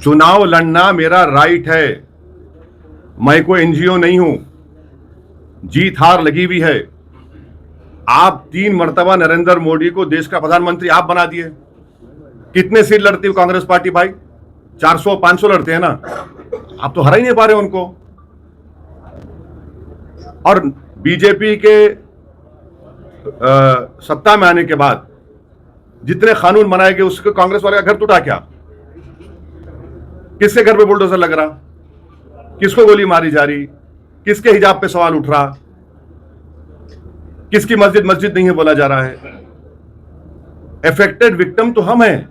चुनाव लड़ना मेरा राइट है, मैं कोई एनजीओ नहीं हूं, जीत हार लगी हुई है। आप 3 मर्तबा नरेंद्र मोदी को देश का प्रधानमंत्री आप बना दिए। कितने सीट लड़ती है कांग्रेस पार्टी भाई? 400-500 लड़ते हैं ना, आप तो हरा ही नहीं पा रहे उनको। और बीजेपी के सत्ता में आने के बाद जितने कानून बनाए गए उसके कांग्रेस वाले का घर टूटा क्या? किसके घर पे बुलडोजर लग रहा? किसको गोली मारी जा रही? किसके हिजाब पे सवाल उठ रहा? किसकी मस्जिद मस्जिद नहीं है बोला जा रहा है? एफेक्टेड विक्टिम तो हम हैं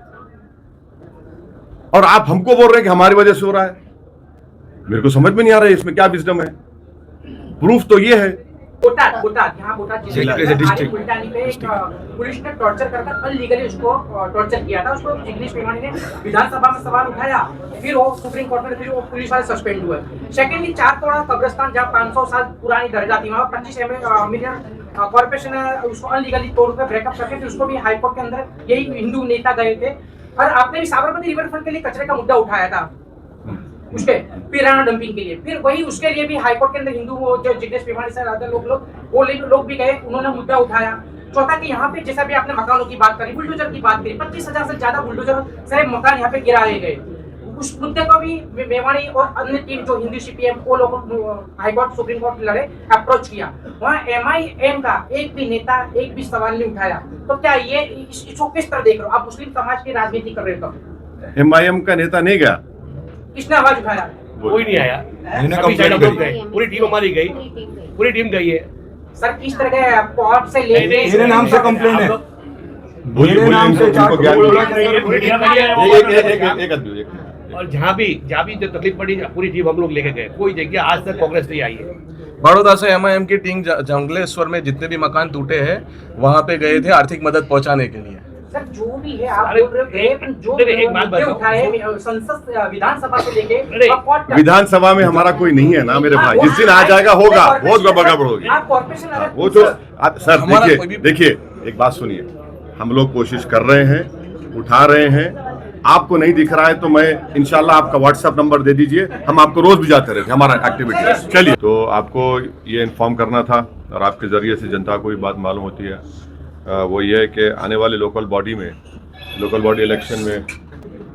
और आप हमको बोल रहे हैं कि हमारी वजह से हो रहा है। मेरे को समझ में नहीं आ रहा है इसमें क्या विजडम है। प्रूफ तो ये है। पुलिस ने टॉर्चर कर अनलीगली उसको टॉर्चर किया था। उसको जिग्नेश मेवानी ने विधानसभा में सवाल उठाया, फिर वो सुप्रीम कोर्ट में, फिर वो पुलिस वाले सस्पेंड हुए। सेकेंडली 4 करोड़ कब्रिस्तान जहाँ 500 साल पुरानी दरगाह थी, वहाँ 25 मिलियन कॉर्पोरेशन ने उसको अनलीगली तौर पर ब्रेकअप करके फिर उसको भी हाईकोर्ट के अंदर यही हिंदू नेता गए थे। और आपने भी साबरमती रिवरफ्रंट के लिए कचरे का मुद्दा उठाया था, उसके पिराना डंपिंग के लिए, फिर वही उसके लिए भी हाईकोर्ट के अंदर हिंदू जो जिग्नेश मेवानी सर आते लोग भी गए, उन्होंने मुद्दा उठाया। चौथा कि यहाँ पे जैसा भी आपने मकानों की बात करी, बुलडोजर की बात करी, 25,000 से ज्यादा बुलडोजर से मकान यहाँ पे गिराए गए। उस मुद्दे को भी मेवानी और अन्य टीम जो हिंदू सीपीएम वो लोग हाईकोर्ट सुप्रीम कोर्ट लड़े, अप्रोच किया। वहाँ एमआईएम का एक भी नेता एक भी सवाल नहीं उठाया। तो क्या ये इसको किस तरह देख रहे हो आप? मुस्लिम समाज की राजनीति कर रहे हो तो एमआईएम का नेता नहीं गया, किसने आवाज उठाया? कोई नहीं आया, पूरी टीम हमारी गई, पूरी टीम गई है। सर किस तरह के कोर्ट से लेके मेरे नाम से कंप्लेन है, मेरे नाम से एक और जहाँ भी जो तकलीफ पड़ी पूरी टीम हम लोग लेके गए। कोई जगह आज तक कांग्रेस नहीं आई है। बड़ौदा से एमआईएम की टीम जंगलेश्वर में जितने भी मकान टूटे हैं वहाँ पे गए थे आर्थिक मदद पहुँचाने के लिए। सर जो भी है आप बोल रहे हो, जो एक बात बताओ, उठाए संसद विधानसभा से लेके विधानसभा में हमारा कोई नहीं है ना मेरे भाई। जिस दिन आ जाएगा होगा, बहुत गड़बड़ होगी। आप कॉर्पोरेशन वो तो सर देखिए एक बात सुनिए, हम लोग कोशिश कर रहे हैं, उठा रहे हैं। आपको नहीं दिख रहा है तो मैं इंशाल्लाह आपका व्हाट्सएप नंबर दे दीजिए, हम आपको रोज भी जाते रहते हमारा एक्टिविटी। चलिए, तो आपको ये इन्फॉर्म करना था और आपके जरिए से जनता को भी बात मालूम होती है, वो ये है कि आने वाले लोकल बॉडी इलेक्शन में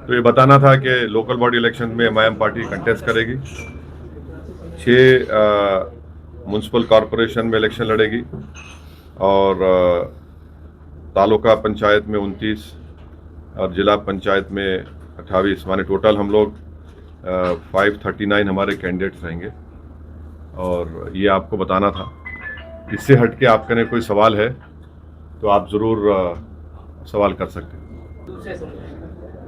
तो ये बताना था कि लोकल बॉडी इलेक्शन में एमआईएम पार्टी कंटेस्ट करेगी। 6 म्यूनसिपल कॉरपोरेशन में इलेक्शन लड़ेगी और तालुका पंचायत में 29 और जिला पंचायत में 28, माने टोटल हम लोग 539 हमारे कैंडिडेट्स रहेंगे। और ये आपको बताना था। इससे हट के आपका कोई सवाल है तो आप ज़रूर सवाल कर सकते हैं।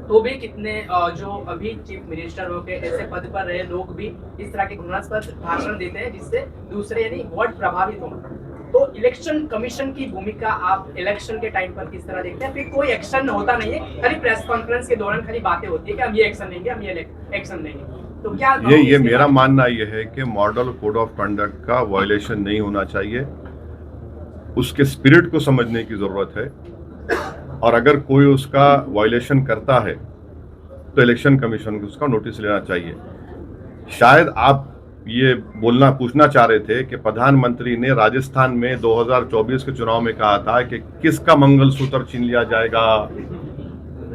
तो भी कितने जो अभी चीफ मिनिस्टर हो के ऐसे पद पर रहे लोग भी इस तरह के घृणास्पद भाषण देते हैं जिससे दूसरे यानी वर्ड प्रभावित हो। तो इलेक्शन कमीशन की भूमिका आप इलेक्शन के टाइम पर किस तरह देखते हैं? फिर कोई एक्शन होता नहीं है, खाली प्रेस कॉन्फ्रेंस के दौरान खाली बातें होती है कि हम ये एक्शन लेंगे, हम ये एक्शन लेंगे। तो क्या ये मेरा मानना ये है कि मॉडल कोड ऑफ कंडक्ट का वायलेशन नहीं होना चाहिए। उसके स्पिरिट को समझने की जरूरत है और अगर कोई उसका वायलेशन करता है तो इलेक्शन कमीशन को उसका नोटिस लेना चाहिए। शायद आप ये पूछना चाह रहे थे कि प्रधानमंत्री ने राजस्थान में 2024 के चुनाव में कहा था कि किसका मंगलसूत्र छीन लिया जाएगा,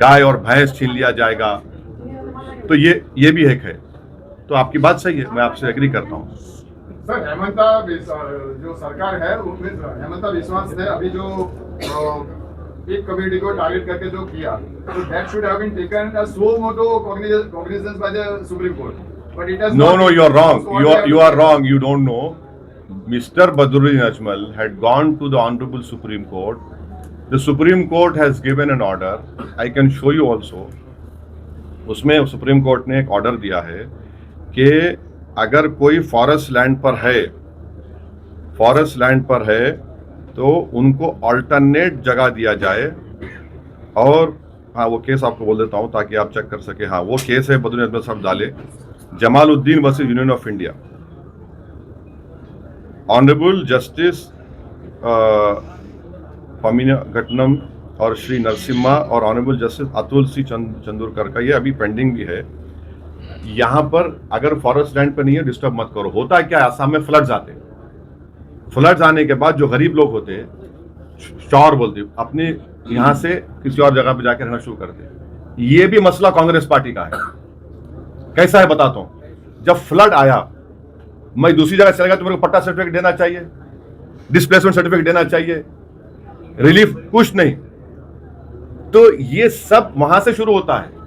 गाय और भैंस छीन लिया जाएगा। तो ये भी एक है। तो आपकी बात सही है, मैं आपसे एग्री करता हूँ। सर हेमंता जो सरकार है उसमें हेमंता विश्वास ने अभी जो एक कम्युनिटी को टारगेट करके जो किया, तो that should have been taken as suo motu cognizance by the Supreme Court, but it has No, you are wrong. You are wrong. You don't know. Mr. Badruddin Ajmal had gone to the Honorable Supreme Court. The Supreme Court has given an order. I can show you also. उसमें supreme court ने एक order दिया है कि अगर कोई forest land पर है तो उनको अल्टरनेट जगह दिया जाए। और हाँ, वो केस आपको बोल देता हूँ ताकि आप चेक कर सके। हाँ, वो केस है बदरुद्दीन अजमल साहब डाले, Jamaluddin versus union of India. Honourable justice Pamidighantam और श्री नरसिम्हा और honourable justice Atul C Chandurkar का ये अभी पेंडिंग भी है। यहाँ पर अगर फॉरेस्ट लैंड पर नहीं है डिस्टर्ब मत करो। होता है क्या, आसाम में फ्लड्स आते हैं, फ्लड्स आने के बाद जो गरीब लोग होते हैं चौर बोलते हैं, अपने यहाँ से किसी और जगह पे जाकर रहना शुरू करते हैं। ये भी मसला कांग्रेस पार्टी का है। कैसा है बताता हूं। जब फ्लड आया, मैं दूसरी जगह चला गया तो मेरे को पट्टा सर्टिफिकेट देना चाहिए, डिस्प्लेसमेंट सर्टिफिकेट देना चाहिए, रिलीफ कुछ नहीं। तो ये सब वहां से शुरू होता है।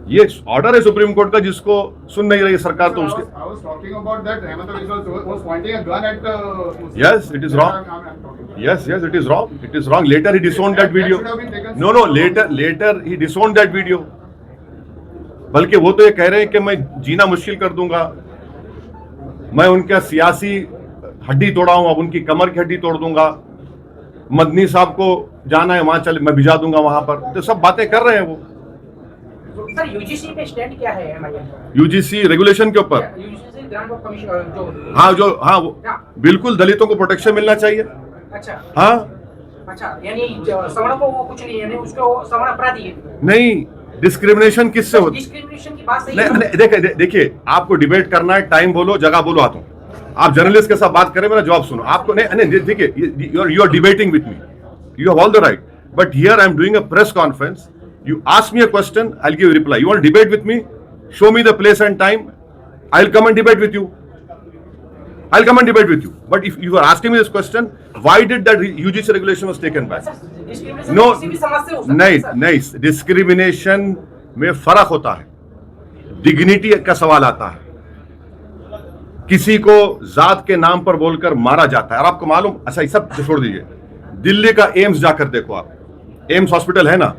ये ऑर्डर है सुप्रीम कोर्ट का जिसको सुन नहीं रही सरकार, तो उसके I was talking about that Hemanta Biswa was pointing a gun at Yes, it is wrong. Yes, it is wrong. It is wrong. Later he disowned that video. No, later he disowned that video. बल्कि वो तो ये कह रहे हैं कि मैं जीना मुश्किल कर दूंगा, मैं उनका सियासी हड्डी तोड़ा हूं, अब उनकी कमर की हड्डी तोड़ दूंगा, मदनी साहब को जाना है वहां चल, मैं भिजा दूंगा वहां पर। तो सब बातें कर रहे हैं वो। सर यूजीसी पे स्टैंड क्या है हमारे? यूजीसी रेगुलेशन के ऊपर, यूजीसी ग्रांट ऑफ कमीशन वो बिल्कुल दलितों को प्रोटेक्शन मिलना चाहिए। अच्छा हाँ, अच्छा, यानी सवर्ण को वो कुछ नहीं, यानी उसको सवर्ण अपराधी है नहीं, डिस्क्रिमिनेशन किससे होती? डिस्क्रिमिनेशन की बात सही नहीं, देखिए आपको डिबेट करना है, टाइम बोलो, जगह बोलो, आता हूँ। आप जर्नलिस्ट के साथ बात करें, मेरा जवाब सुनो। आपको नहीं देखिए, you are debating with me, you have all the right, but here I am doing a press conference. You ask me a question, I'll give you a reply. You want to debate with me? Show me the place and time. I'll come and debate with you. But if you are asking me this question, why did that UGC regulation was taken back? No, नहीं, discrimination में फर्क होता है। Dignity का सवाल आता है। किसी को जात के नाम पर बोलकर मारा जाता है। और आपको मालूम, अच्छा ये सब छोड़ दीजिए, दिल्ली का एम्स जाकर देखो आप, एम्स हॉस्पिटल है ना,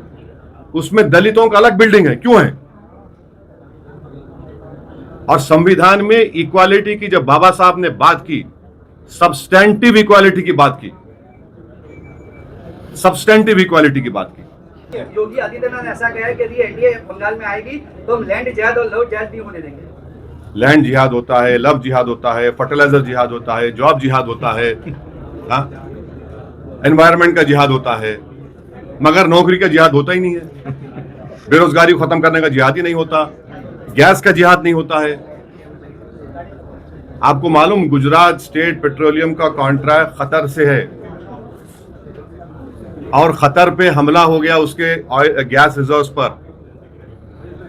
उसमें दलितों का अलग बिल्डिंग है, क्यों है? और संविधान में इक्वालिटी की जब बाबा साहब ने बात की, सब्सटेंटिव इक्वालिटी की बात की, सब्सटेंटिव इक्वालिटी की बात की। योगी आदित्यनाथ ने ऐसा कहा है कि यदि एनडीए बंगाल में आएगी तो हम लैंड जिहाद और लव जिहाद नहीं होने देंगे। लैंड जिहाद होता है, लव जिहाद होता है, फर्टिलाइजर जिहाद होता है, जॉब जिहाद होता है, एनवायरमेंट का जिहाद होता है, मगर नौकरी का जिहाद होता ही नहीं है। बेरोजगारी को खत्म करने का जिहाद ही नहीं होता, गैस का जिहाद नहीं होता है। आपको मालूम, गुजरात स्टेट पेट्रोलियम का कॉन्ट्रैक्ट खतर से है और खतर पे हमला हो गया उसके गैस रिजर्व्स पर,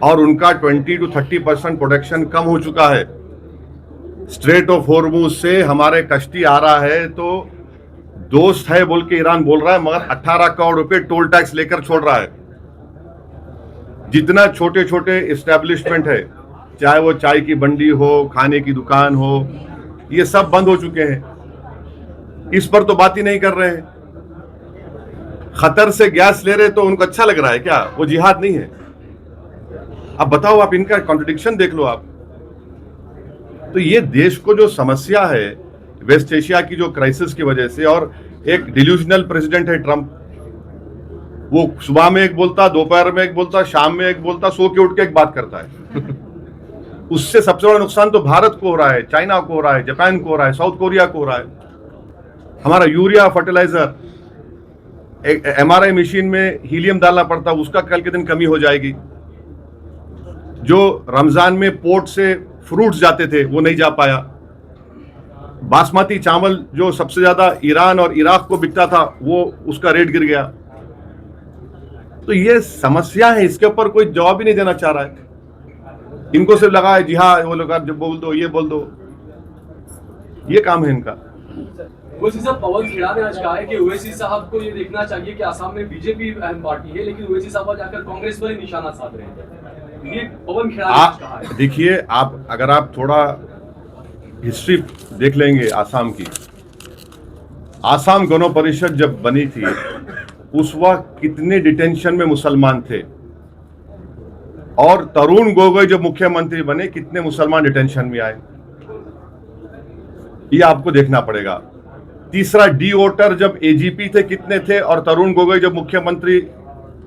और उनका 20 to 30% प्रोडक्शन कम हो चुका है। स्ट्रेट ऑफ हॉर्मुज से हमारे कश्ती आ रहा है तो दोस्त है बोल के ईरान बोल रहा है, मगर 18 करोड़ रुपए टोल टैक्स लेकर छोड़ रहा है। जितना छोटे छोटे एस्टेब्लिशमेंट है, चाहे वो चाय की बंडी हो, खाने की दुकान हो, ये सब बंद हो चुके हैं। इस पर तो बात ही नहीं कर रहे हैं। खतर से गैस ले रहे तो उनको अच्छा लग रहा है क्या? वो जिहाद नहीं है। अब बताओ, आप इनका कॉन्ट्रडिक्शन देख लो आप। तो ये देश को जो समस्या है वेस्ट एशिया की जो क्राइसिस की वजह से, और एक डिल्यूजनल प्रेसिडेंट है ट्रंप, वो सुबह में एक बोलता, दोपहर में एक बोलता, शाम में एक बोलता, सो के उठ के एक बात करता है। उससे सबसे बड़ा नुकसान तो भारत को हो रहा है, चाइना को हो रहा है, जापान को हो रहा है, साउथ कोरिया को हो रहा है। हमारा यूरिया फर्टिलाइजर, MRI मशीन में हीलियम डालना पड़ता, उसका कल के दिन कमी हो जाएगी। जो रमजान में पोर्ट से फ्रूट्स जाते थे वो नहीं जा पाया। बासमती चावल जो सबसे ज्यादा ईरान और इराक को बिकता था, वो उसका रेट गिर गया। तो ये समस्या है, इसके ऊपर कोई जवाब ही नहीं देना चाह रहा है। इनको सिर्फ लगा है जिहाद, वो लोग जब बोल दो, ये बोल दो, ये काम है इनका। ओवैसी साहब, पवन खेड़ा ने आज कहा है कि ओवैसी साहब को ये देखना चाहिए कि आसाम में बीजेपी अहम पार्टी है, लेकिन ओवैसी साहब जाकर कांग्रेस पर ही निशाना साध रहे हैं। ये पवन खेड़ा ने आज कहा है। देखिए, आप अगर आप थोड़ा हिस्ट्री देख लेंगे आसाम की, आसाम गण परिषद जब बनी थी उस वक्त कितने डिटेंशन में मुसलमान थे, और तरुण गोगोई जब मुख्यमंत्री बने कितने मुसलमान डिटेंशन में आए, ये आपको देखना पड़ेगा। तीसरा, डी वोटर जब एजीपी थे कितने थे, और तरुण गोगोई जब मुख्यमंत्री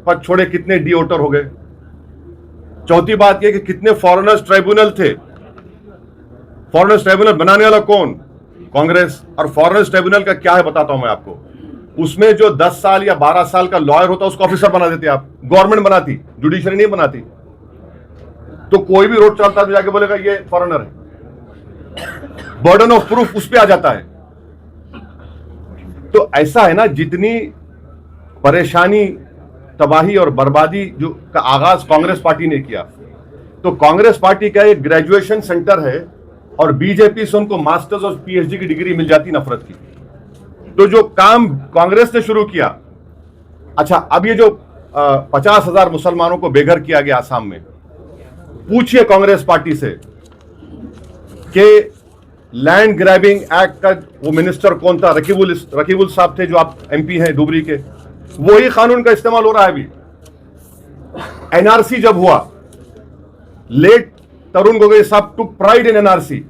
पद छोड़े कितने डी वोटर हो गए। चौथी बात यह कि कितने फॉरेनर्स ट्राइब्यूनल थे। फॉरेनर्स ट्राइब्यूनल बनाने वाला कौन? कांग्रेस। और फॉरेनर्स ट्राइब्यूनल का क्या है बताता हूं मैं आपको। उसमें जो 10 साल या 12 साल का लॉयर होता उसको ऑफिसर बना देते आप, गवर्नमेंट बनाती, जुडिशरी नहीं बनाती। तो कोई भी रोड चलता है तो जाके बोलेगा ये फॉरेनर है, बर्डन ऑफ प्रूफ उस पे आ जाता है। तो ऐसा है ना, जितनी परेशानी, तबाही और बर्बादी जो का आगाज कांग्रेस पार्टी ने किया, तो कांग्रेस पार्टी का एक ग्रेजुएशन सेंटर है और बीजेपी से उनको मास्टर्स और पीएचडी की डिग्री मिल जाती नफरत की। तो जो काम कांग्रेस ने शुरू किया, अच्छा अब ये जो 50,000 मुसलमानों को बेघर किया गया आसाम में, पूछिए कांग्रेस पार्टी से कि लैंड ग्रैबिंग एक्ट का वो मिनिस्टर कौन था, रकीबुल साहब थे जो आप एमपी हैं धुबरी के, वही कानून का इस्तेमाल हो रहा है अभी। एनआरसी जब हुआ, लेट तरुण गोगोई साहब टुक प्राइड इन एनआरसी,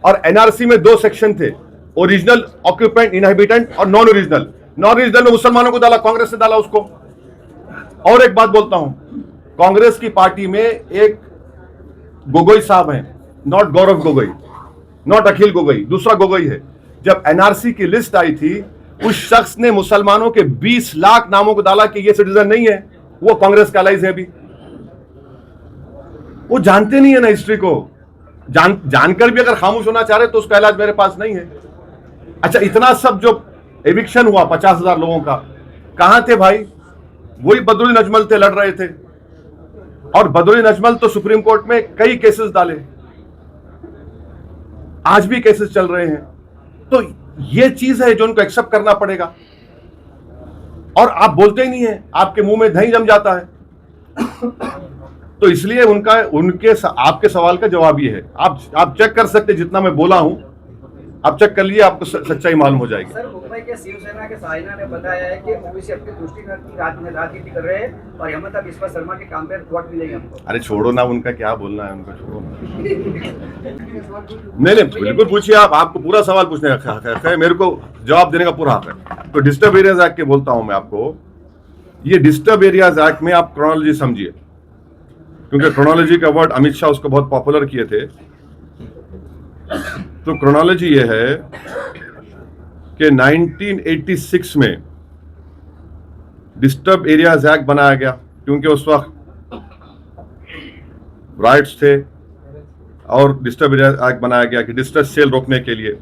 और एनआरसी में 2 सेक्शन थे, ओरिजिनल ऑक्यूपेंट इनहेबिटेंट और नॉन ओरिजिनल। नॉन ओरिजिनल में मुसलमानों को डाला, कांग्रेस ने डाला उसको। और एक बात बोलता हूं, कांग्रेस की पार्टी में एक गोगोई साहब हैं, नॉट गौरव गोगोई, नॉट अखिल गोगोई, दूसरा गोगोई है। जब एनआरसी की लिस्ट आई थी, उस शख्स ने मुसलमानों के 20 लाख नामों को डाला कि ये सिटीजन नहीं है, वो कांग्रेस का एलाइज है अभी। वो जानते नहीं है ना हिस्ट्री को, जानकर भी अगर खामोश होना चाह रहे तो उसका इलाज मेरे पास नहीं है। अच्छा, इतना सब जो एविक्शन हुआ 50,000 लोगों का, कहां थे भाई? वही बदरुद्दीन अजमल थे, लड़ रहे थे। और बदरुद्दीन अजमल तो सुप्रीम कोर्ट में कई केसेस डाले, आज भी केसेस चल रहे हैं। तो ये चीज है जो उनको एक्सेप्ट करना पड़ेगा। और आप बोलते ही नहीं है, आपके मुंह में दही जम जाता है। तो इसलिए आपके सवाल का जवाब ये है, आप चेक कर सकते, जितना मैं बोला हूं आप चेक कर लिए, आपको सच्चाई मालूम हो जाएगी। सर, मुंबई के शिवसेना के साइना ने बताया है कि ओबीसी अपनी तुष्टि राजनीति कर रहे हैं और हेमंत बिस्वा शर्मा के काम पे वोट मिलेंगे हमको। अरे छोड़ो ना, उनका क्या बोलना है, उनको छोड़ो ना। नहीं, बिल्कुल पूछिए, आपको पूरा सवाल पूछने का हक है, मेरे को जवाब देने का पूरा हक है। तो डिस्टर्ब एरियाज एक्ट के बोलता हूं मैं आपको, ये डिस्टर्ब एरियाज एक्ट में आप क्रोनोलॉजी समझिए, क्योंकि क्रोनोलॉजी का वर्ड अमित शाह उसको बहुत पॉपुलर किए थे। तो क्रोनोलॉजी ये है कि 1986 में डिस्टर्ब एरियाज एक्ट बनाया गया, क्योंकि उस वक्त राइट्स थे, और डिस्टर्ब एरियाज एक्ट बनाया गया कि डिस्ट्रेस सेल रोकने के लिए।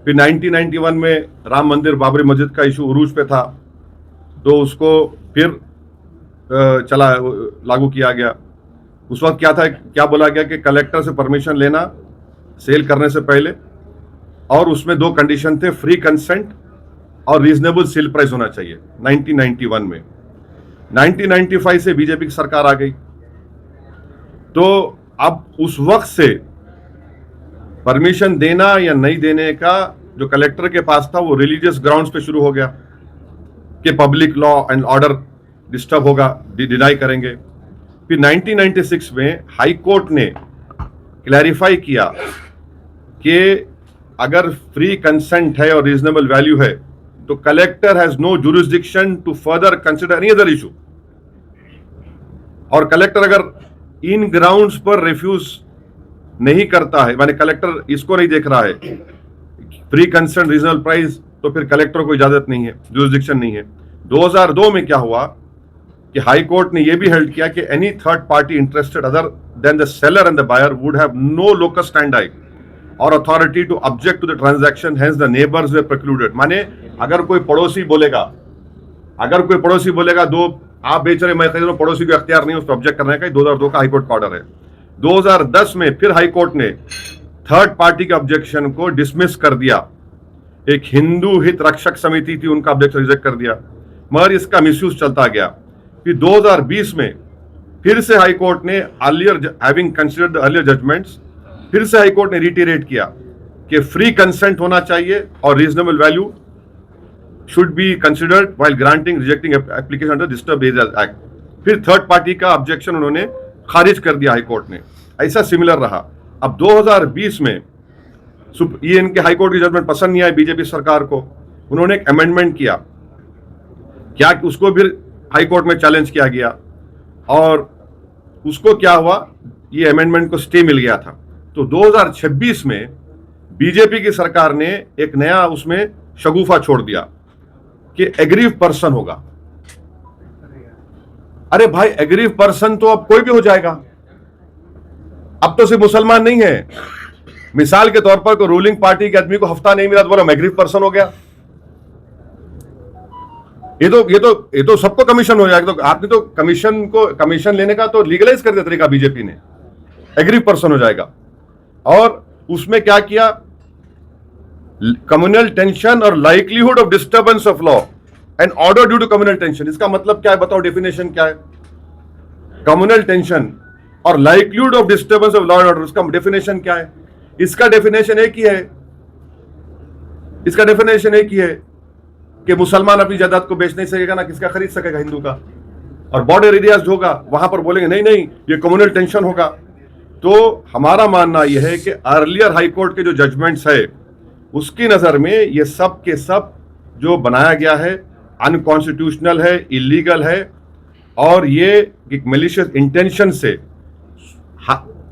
फिर 1991 में राम मंदिर बाबरी मस्जिद का इशू उरूज पे था, तो उसको फिर लागू किया गया। उस वक्त क्या बोला गया कि कलेक्टर से परमिशन लेना सेल करने से पहले, और उसमें 2 कंडीशन थे, फ्री कंसेंट और रीजनेबल सेल प्राइस होना चाहिए। 1991 में 1995 से बीजेपी की सरकार आ गई, तो अब उस वक्त से परमिशन देना या नहीं देने का जो कलेक्टर के पास था, वो रिलीजियस ग्राउंड्स पे शुरू हो गया कि public law and order disturb होगा, डिनाई करेंगे। फिर 1996 में हाई कोर्ट ने क्लैरिफाई किया कि अगर फ्री कंसेंट है और रीजनेबल वैल्यू है, तो collector has no jurisdiction to further consider any other issue. और कलेक्टर अगर इन ग्राउंड्स पर रिफ्यूज नहीं करता है, माने कलेक्टर इसको नहीं देख रहा है फ्री कंसेंट रीजनेबल प्राइस, तो फिर कलेक्टर को इजाजत नहीं है, जुरिस्डिक्शन नहीं है। 2002 में क्या हुआ कि हाई कोर्ट ने यह भी हेल्ड किया कि any third party interested other than the seller and the buyer would have no locus standi और authority to object to the transaction, hence the neighbours were precluded. माने अगर कोई पड़ोसी बोलेगा दो आप बेच रहे मैं खरीद रहा हूं, पड़ोसी को अख्तियार नहीं उस पर ऑब्जेक्ट करने का। 2002 का हाईकोर्ट का ऑर्डर है। 2010 में फिर हाईकोर्ट ने थर्ड पार्टी के ऑब्जेक्शन को डिसमिस कर दिया। एक हिंदू हित रक्षक समिति थी, उनका ऑब्जेक्शन रिजेक्ट कर दिया, मगर इसका मिसयूज चलता गया। फिर 2020 में फिर से हाईकोर्ट ने having considered the earlier judgements, फिर से हाईकोर्ट ने रिटेरेट किया कि फ्री कंसेंट होना चाहिए और reasonable value should be considered while granting rejecting application under Disturbed Areas Act। फिर थर्ड पार्टी का ऑब्जेक्शन उन्होंने खारिज कर दिया हाईकोर्ट ने। ऐसा सिमिलर रहा। अब 2020 में ये इनके हाईकोर्ट की जजमेंट पसंद नहीं आई बीजेपी सरकार को, उन्होंने एक अमेंडमेंट किया, क्या उसको भी हाईकोर्ट में चैलेंज किया गया, और उसको क्या हुआ, ये अमेंडमेंट को स्टे मिल गया था। तो 2026 में बीजेपी की सरकार ने एक नया उसमें शगुफा छोड़ दिया कि एग्रीव पर्सन होगा। अरे भाई, एग्रीव पर्सन तो अब कोई भी हो जाएगा। अब तो सिर्फ मुसलमान नहीं है, मिसाल के तौर पर कोई रूलिंग पार्टी के आदमी को हफ्ता नहीं मिला तो बोला मैग्रीव पर्सन हो गया। ये तो सबको कमीशन हो जाएगा। तो आपने तो कमीशन लेने का तो लीगलाइज कर दिया तरीका बीजेपी ने, एग्रीव पर्सन हो जाएगा। और उसमें क्या किया, कम्युनल टेंशन और likelihood of disturbance of law and order due to communal tension. इसका मतलब क्या है बताओ, डेफिनेशन क्या है? कम्युनल टेंशन और likelihood of disturbance of law and order, इसका डेफिनेशन क्या है? इसका डेफिनेशन एक ही है कि मुसलमान अपनी जायदाद को बेच नहीं सकेगा, ना किसका खरीद सकेगा हिंदू का। और बॉर्डर एरियाज होगा, वहां पर बोलेंगे नहीं ये कम्युनल टेंशन होगा। तो हमारा मानना यह है कि अर्लियर हाई कोर्ट के जो जजमेंट्स है उसकी नजर में ये सब के सब जो बनाया गया है अनकॉन्स्टिट्यूशनल है, इलीगल है, और ये एक मैलिशियस इंटेंशन से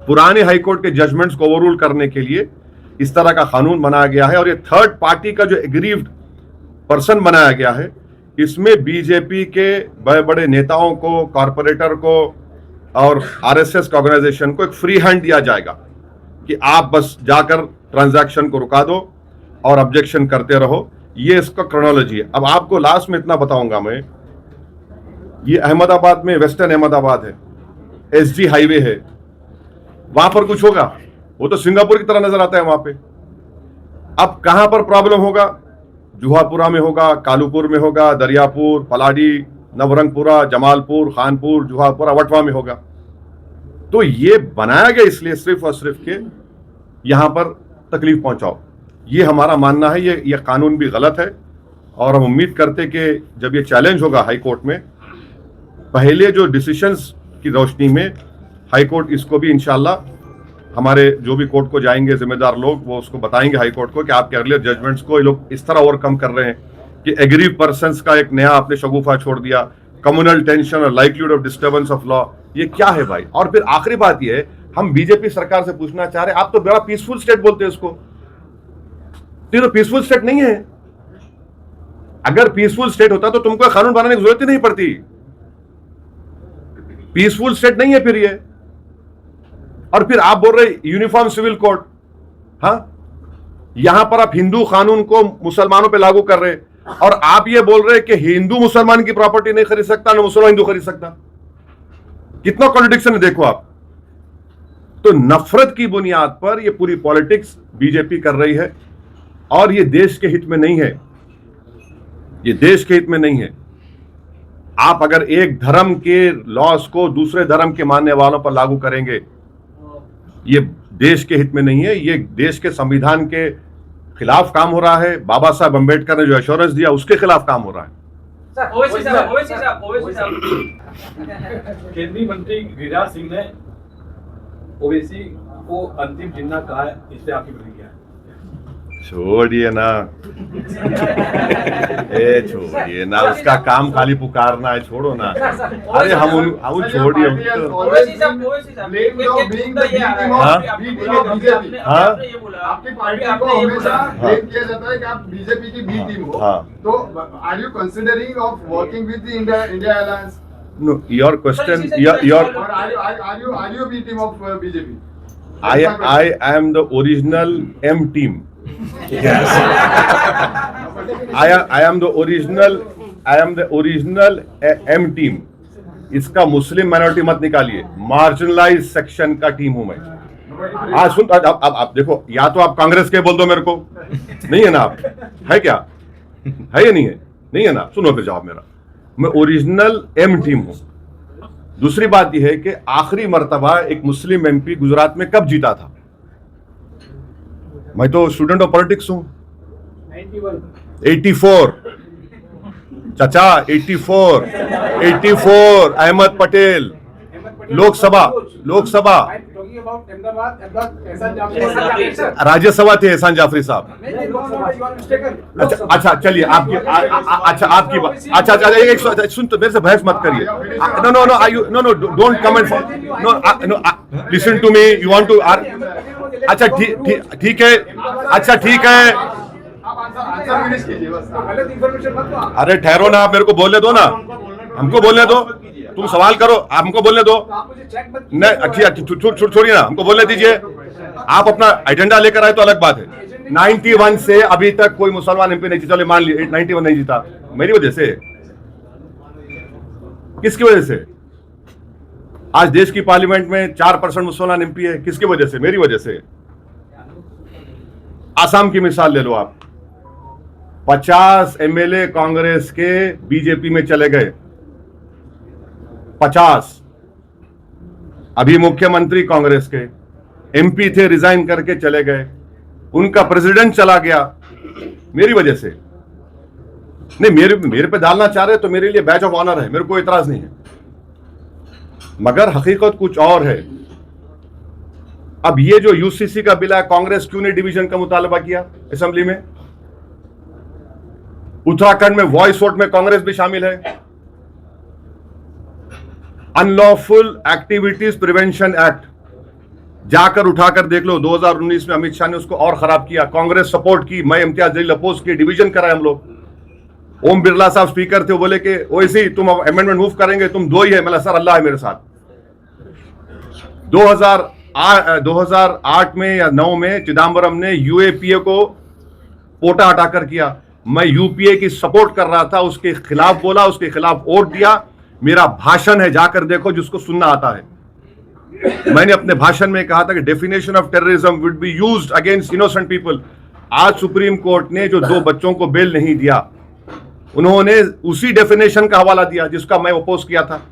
पुराने हाई कोर्ट के जजमेंट्स को ओवररूल करने के लिए इस तरह का कानून बनाया गया है। और ये थर्ड पार्टी का जो एग्रीव्ड पर्सन बनाया गया है, इसमें बीजेपी के बड़े बड़े नेताओं को, कॉरपोरेटर को और आरएसएस का ऑर्गेनाइजेशन को एक फ्री हैंड दिया जाएगा कि आप बस जाकर ट्रांजैक्शन को रुका दो और ऑब्जेक्शन करते रहो। ये इसका क्रोनोलॉजी है। अब आपको लास्ट में इतना बताऊंगा मैं, ये अहमदाबाद में, वेस्टर्न अहमदाबाद है, एसजी हाईवे है, वहां पर कुछ होगा वो तो सिंगापुर की तरह नजर आता है वहां पे। अब कहां पर प्रॉब्लम होगा? जुहापुरा में होगा, कालूपुर में होगा, दरियापुर, पलाडी, नवरंगपुरा, जमालपुर, खानपुर, जुहापुरा, वटवा में होगा। तो ये बनाया गया इसलिए सिर्फ और सिर्फ के यहां पर तकलीफ पहुंचाओ। ये हमारा मानना है, ये कानून भी गलत है। और हम उम्मीद करते कि जब ये चैलेंज होगा हाई कोर्ट में, पहले जो डिसीशंस की रोशनी में हाई कोर्ट इसको भी इंशाल्लाह हमारे जो भी कोर्ट को जाएंगे जिम्मेदार लोग, वो उसको बताएंगे हाई कोर्ट को कि आपके अर्लियर जजमेंट्स को ये लोग इस तरह ओवरकम कर रहे हैं कि एग्रीव पर्सन्स का एक नया आपने शगुफा छोड़ दिया, कम्युनल टेंशन और likelihood of disturbance of law. ये क्या है भाई? और फिर आखिरी बात ये है, हम बीजेपी सरकार से पूछना चाह रहे हैं, आप तो बड़ा पीसफुल स्टेट बोलते हैं इसको, तो पीसफुल स्टेट नहीं है। अगर पीसफुल स्टेट होता तो तुमको कानून बनाने की जरूरत ही नहीं पड़ती। पीसफुल स्टेट नहीं है फिर ये। और फिर आप बोल रहे यूनिफॉर्म सिविल कोड, हाँ, यहां पर आप हिंदू कानून को मुसलमानों पे लागू कर रहे, और आप ये बोल रहे कि हिंदू मुसलमान की प्रॉपर्टी नहीं खरीद सकता, ना मुसलमान हिंदू खरीद सकता। कितना कॉन्ट्रडिक्शन है देखो आप। तो नफरत की बुनियाद पर ये पूरी पॉलिटिक्स बीजेपी कर रही है, और ये देश के हित में नहीं है। ये देश के हित में नहीं है। आप अगर एक धर्म के लॉस को दूसरे धर्म के मानने वालों पर लागू करेंगे, ये देश के हित में नहीं है। ये देश के संविधान के खिलाफ काम हो रहा है। बाबा साहब अंबेडकर ने जो एश्योरेंस दिया उसके खिलाफ काम हो रहा है। ओवैसी साहब, केंद्रीय मंत्री गिरिराज सिंह ने ओवैसी को अंतिम जिन्ना कहा है, इस पे आपकी प्रतिक्रिया है? छोड़िए ना, छोड़िए ना, उसका काम खाली पुकारना है, छोड़ो ना। अरे हम छोड़िए। आपकी पार्टी को हमेशा ब्लेम किया जाता है कि आप बीजेपी की बी टीम हो, तो are you considering of working with the India alliance? No, your question, are you B team of BJP? I am the original M team. Yes. I am the original M team. इसका मुस्लिम minority मत निकालिए, marginalise section का team हूं मैं। आज सुन, अब देखो, या तो आप कांग्रेस के बोल दो मेरे को, नहीं है ना आप, है क्या, है या नहीं है? नहीं है ना, सुनो फिर जवाब मेरा, मैं ओरिजिनल एम टीम हूं। दूसरी बात यह है कि आखिरी मर्तबा एक मुस्लिम एमपी गुजरात में कब जीता था? मैं तो स्टूडेंट ऑफ पॉलिटिक्स हूं। 84 चाचा, 84 अहमद पटेल, लोकसभा राज्यसभा थे एहसान जाफरी साहब। अच्छा चलिए, आपकी बात, अच्छा एक सुन, तो मेरे से बहस मत करिए। No don't comment, no listen to me, you want to. अच्छा ठीक है, अच्छा ठीक है, अरे ठहरो ना, आप मेरे को बोलने दो ना, हमको बोलने दो। तुम सवाल करो, आप हमको बोलने दो। आप मुझे चेक मत नहीं, छोड़िए ना, हमको बोलने दीजिए। आप अपना एजेंडा लेकर आए तो अलग बात है। 91 से अभी तक कोई मुसलमान एमपी नहीं जीता, चलो मान लिया 91 नहीं जीता, मेरी वजह से? किसकी वजह से? आज देश की पार्लियामेंट में 4% मुसलमान एमपी है, किसकी वजह से? मेरी वजह से। आसाम की मिसाल ले लो आप, 50 एमएलए कांग्रेस के बीजेपी में चले गए, 50। अभी मुख्यमंत्री कांग्रेस के एमपी थे, रिजाइन करके चले गए, उनका प्रेसिडेंट चला गया, मेरी वजह से। नहीं, मेरे पे डालना चाह रहे तो मेरे लिए बैच ऑफ ऑनर है, मेरे को इतराज नहीं है, मगर हकीकत कुछ और है। अब ये जो यूसीसी का बिल है, कांग्रेस क्यों ने डिवीजन का मुतालबा किया असेंबली में? उत्तराखंड में वॉइस वोट में कांग्रेस भी शामिल है। अनलॉफुल एक्टिविटीज प्रिवेंशन एक्ट जाकर उठाकर देख लो, 2019 में अमित शाह ने उसको और खराब किया, कांग्रेस सपोर्ट की, मैं इम्तियाज जलील अपोज की, डिवीजन कराए हम लोग। ओम बिरला साहब स्पीकर थे, वो बोले कि ओवैसी तुम अमेंडमेंट मूव करेंगे, तुम दो ही है। मैं सर अल्लाह है मेरे साथ। 2008 में या 9 में चिदम्बरम ने यूएपीए को पोटा हटाकर किया, मैं यूपीए की सपोर्ट कर रहा था, उसके खिलाफ बोला, उसके खिलाफ वोट दिया। मेरा भाषण है, जाकर देखो जिसको सुनना आता है। मैंने अपने भाषण में कहा था कि definition of terrorism would be used against innocent people. आज सुप्रीम कोर्ट ने जो 2 बच्चों को बेल नहीं दिया, उन्होंने उसी डेफिनेशन का हवाला दिया जिसका मैं अपोज किया था।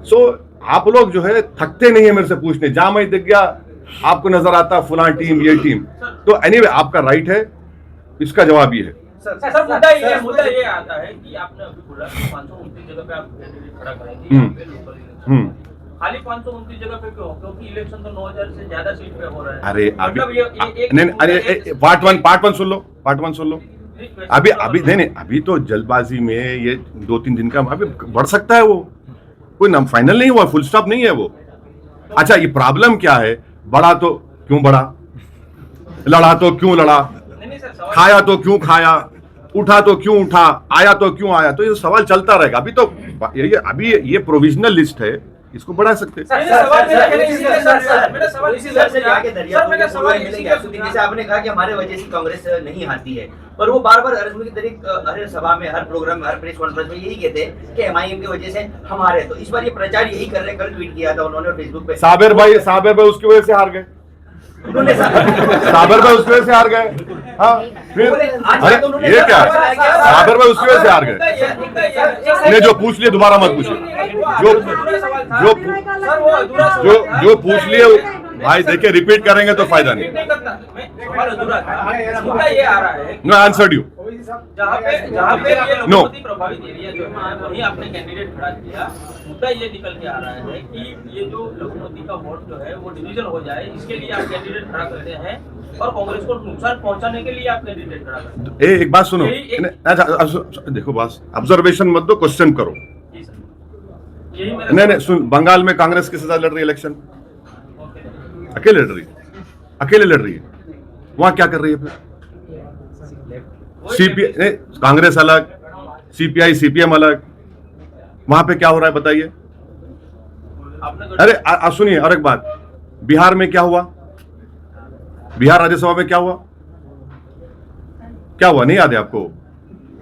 सो आप लोग जो है थकते नहीं है मेरे से पूछने, जहां मैं दिख गया आपको नजर आता फलां टीम ये टीम। तो एनीवे आपका राइट है, इसका जवाब ये है। सर मुद्दा ये आता है कि आपने अभी बोला कि 529 जगह पे आप कैंडिडेट खड़ा करेंगे, यहाँ पे लोकल इलेक्शन। खाली 529 जगह पे क्यों? क्योंकि इलेक्शन तो 9000 से ज्यादा सीट पे हो रहा है। अरे अभी मतलब ये नहीं, अरे पार्ट वन सुन लो। अभी नहीं, अभी तो जल्दबाजी में ये 2-3 दिन का अभी बढ़ सकता है, वो कोई नाम फाइनल नहीं हुआ, फुल स्टॉप नहीं है वो। अच्छा, ये प्रॉब्लम क्या है? बढ़ा तो क्यों बढ़ा, लड़ा तो क्यों लड़ा, खाया तो क्यों खाया, उठा तो क्यों उठा, आया तो क्यों आया? तो ये सवाल चलता रहेगा। अभी तो ये प्रोविजनल लिस्ट है, इसको बढ़ा सकते हैं। जैसे आपने कहा कि हमारे वजह से कांग्रेस नहीं हारती है, पर वो बार बार हर सभा में, हर प्रोग्राम में, हर प्रेस कॉन्फ्रेंस में यही कहते हैं कि एमआईएम की वजह से हम हारे। तो इस बार ये प्रचार यही कर रहे हैं। कल ट्वीट किया था उन्होंने फेसबुक पे, साबिर भाई उसकी वजह से हार गए, साबिर भाई उसकी वजह से हार गए। हाँ, फिर अरे ये क्या, साबिर भाई उसकी वजह से हार गए। ने जो पूछ लिए दोबारा मत पूछिए, जो पूछ लिए भाई, देखिए रिपीट करेंगे तो फायदा नहीं। No answered you. जहाँ पे ये लोकमत प्रभावित एरिया जो है वहीं आपने कैंडिडेट खड़ा किया। मुद्दा ये निकल के आ रहा है कि ये जो लघुमती का वोट जो है वो डिवीजन हो जाए, इसके लिए आप कैंडिडेट खड़ा करते हैं और कांग्रेस को नुकसान पहुंचाने के लिए आप कैंडिडेट खड़ा करते हैं। एक बात सुनो, अच्छा देखो, बस ऑब्जर्वेशन मत दो, क्वेश्चन करो। नहीं सुन, बंगाल में कांग्रेस किसके साथ लड़ रही है इलेक्शन? अकेले लड़ रही है। वहां क्या कर रही है फिर? सीपीआई कांग्रेस अलग, सीपीआई सीपीएम अलग, वहां पे क्या हो रहा है बताइए? अरे सुनिए, और एक बात, बिहार में क्या हुआ? बिहार राज्यसभा में क्या हुआ? नहीं याद है आपको?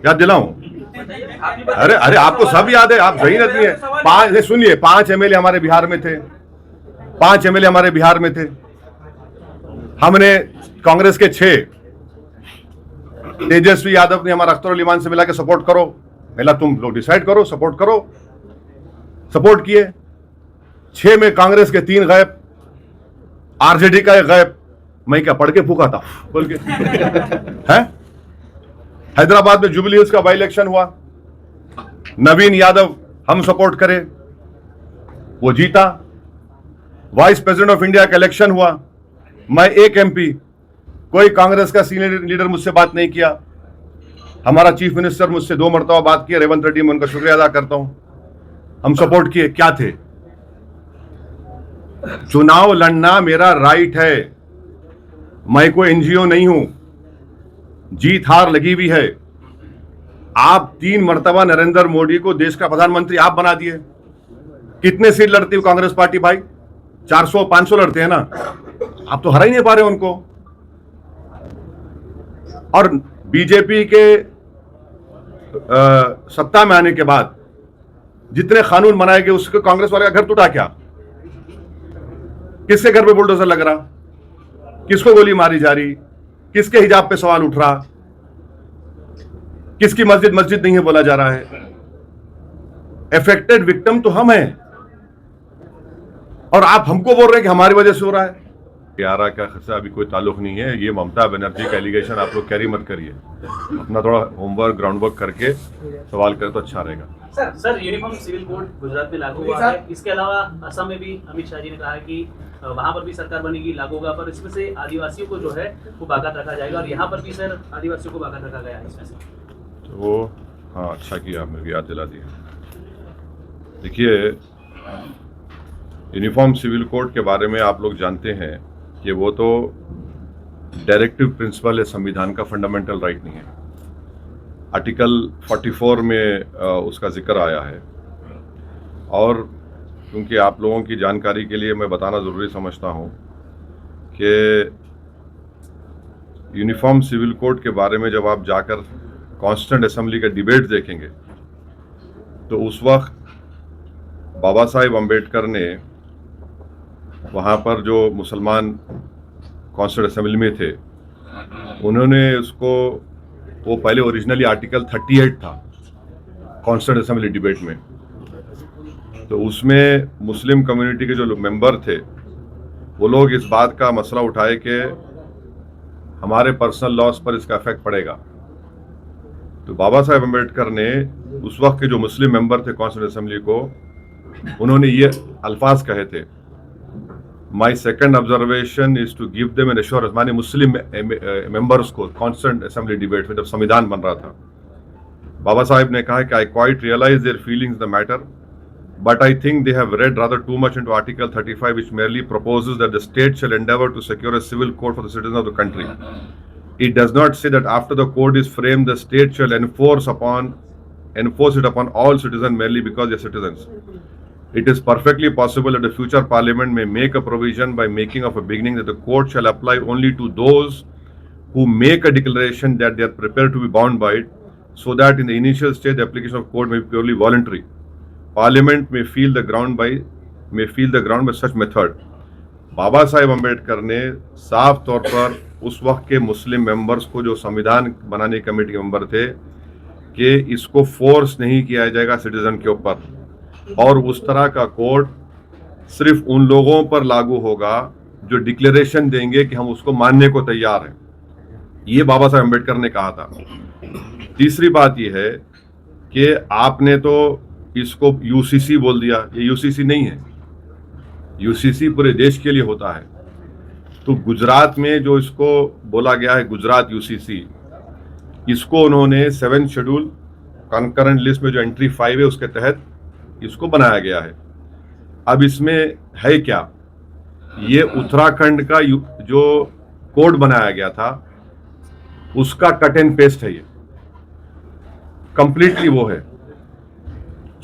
याद दिलाऊं? अरे आपको सब याद है, आप सही नहीं है। सुनिए, 5 एमएलए हमारे बिहार में थे, 5 एमएलए हमारे बिहार में थे। हमने कांग्रेस के 6, तेजस्वी यादव ने हमारा अख्तर उल ईमान से मिला के सपोर्ट करो, पहला तुम लोग डिसाइड करो, सपोर्ट करो, सपोर्ट किए। 6 में कांग्रेस के 3 गायब, आरजेडी का 1 गायब। मैं क्या पढ़ के फूका था बोल के है? हैदराबाद में जुबली हिल्स का बाई इलेक्शन हुआ, नवीन यादव हम सपोर्ट करे, वो जीता। वाइस प्रेसिडेंट ऑफ इंडिया का इलेक्शन हुआ, मैं 1 एमपी, कोई कांग्रेस का सीनियर लीडर मुझसे बात नहीं किया। हमारा चीफ मिनिस्टर मुझसे 2 मरतबा बात किया, रेवंत रेड्डी, मैं उनका शुक्रिया अदा करता हूं। हम सपोर्ट किए, क्या थे? चुनाव लड़ना मेरा राइट है, मैं कोई एनजीओ नहीं हूं, जीत हार लगी हुई है। आप 3 मर्तबा नरेंद्र मोदी को देश का प्रधानमंत्री आप बना दिए। कितने सीट लड़ती है कांग्रेस पार्टी भाई? 400-500 लड़ते हैं ना। आप तो हरा ही नहीं पा रहे उनको। और बीजेपी के सत्ता में आने के बाद जितने कानून बनाए गए उसके कांग्रेस वाले का घर टूटा क्या? किसके घर पे बुलडोजर लग रहा? किसको गोली मारी जा रही? किसके हिजाब पे सवाल उठ रहा? किसकी मस्जिद मस्जिद नहीं है बोला जा रहा है? अफेक्टेड विक्टिम तो हम हैं और आप हमको बोल रहे हैं कि हमारी वजह से हो रहा है। प्यारा का खसा अभी कोई ताल्लुक नहीं है। ये ममता बनर्जी का एलिगेशन आप लोग कैरी मत करिए। अपना थोड़ा होमवर्क ग्राउंड वर्क करके सवाल करें तो अच्छा रहेगा। Sir uniform civil code Gujarat में लागू हुआ है। इसके अलावा असम में भी अमित शाह जी ने कहा है कि वहां पर भी सरकार बनेगी, लागू होगा, पर इसमें से आदिवासियों को जो है वो बाकात रखा जाएगा और यहाँ पर भी सर आदिवासियों को बाकात रखा गया है इसमें से। तो वो हाँ, अच्छा किया, मेरे को याद दिला दिया। देखिए, यूनिफॉर्म सिविल कोड के बारे में आप लोग जानते हैं कि वो तो डायरेक्टिव प्रिंसिपल है, संविधान का फंडामेंटल राइट नहीं है। आर्टिकल 44 में उसका जिक्र आया है और क्योंकि आप लोगों की जानकारी के लिए मैं बताना ज़रूरी समझता हूँ कि यूनिफॉर्म सिविल कोड के बारे में जब आप जाकर कॉन्स्टिट्यूएंट असेंबली का डिबेट देखेंगे तो उस वक्त बाबा साहेब अम्बेडकर ने वहाँ पर जो मुसलमान कॉन्स्टिट्यूएंट असेंबली में थे उन्होंने उसको, वो पहले ओरिजिनली आर्टिकल 38 था कॉन्स्टिट्यूएंट असेंबली डिबेट में, तो उसमें मुस्लिम कम्युनिटी के जो लोग मेंबर थे वो लोग इस बात का मसला उठाए कि हमारे पर्सनल लॉस पर इसका इफेक्ट पड़ेगा। तो बाबा साहेब अम्बेडकर ने उस वक्त के जो मुस्लिम मेंबर थे कॉन्स्टिट्यूएंट असेंबली को, उन्होंने ये अल्फाज कहे थे, my second observation is to give them an assurance, माने मुस्लिम मेंबर्स को कॉन्स्टिट्यूएंट असेंबली डिबेट में जब संविधान बन रहा था, बाबा साहेब ने कहा कि I quite realise their feelings the matter but I think they have read rather too much into Article 35, which merely proposes that the state shall endeavor to secure a civil code for the citizens of the country. It does not say that after the code is framed, the state shall enforce it upon all citizens merely because they are citizens. It is perfectly possible that the future parliament may make a provision by making of a beginning that the code shall apply only to those who make a declaration that they are prepared to be bound by it, so that in the initial stage the application of code may be purely voluntary. Parliament may feel the ground by such method. Baba Saheb Ambedkar ने साफ तौर पर उस वक्त के मुस्लिम members को, जो संविधान बनाने कमेटी के मेंबर थे, कि इसको फोर्स नहीं किया जाएगा सिटीजन के ऊपर और उस तरह का कोड सिर्फ उन लोगों पर लागू होगा जो डिक्लेरेशन देंगे कि हम उसको मानने को तैयार हैं। ये बाबा साहेब अम्बेडकर ने कहा था। तीसरी बात यह है कि आपने तो इसको यूसीसी बोल दिया। ये यूसीसी नहीं है, यूसीसी पूरे देश के लिए होता है। तो गुजरात में जो इसको बोला गया है गुजरात यूसीसी, इसको उन्होंने 7 शेड्यूल कंकरेंट लिस्ट में जो एंट्री 5 है उसके तहत इसको बनाया गया है। अब इसमें है क्या, ये उत्तराखंड का जो कोड बनाया गया था उसका कट एंड पेस्ट है, ये कंप्लीटली वो है।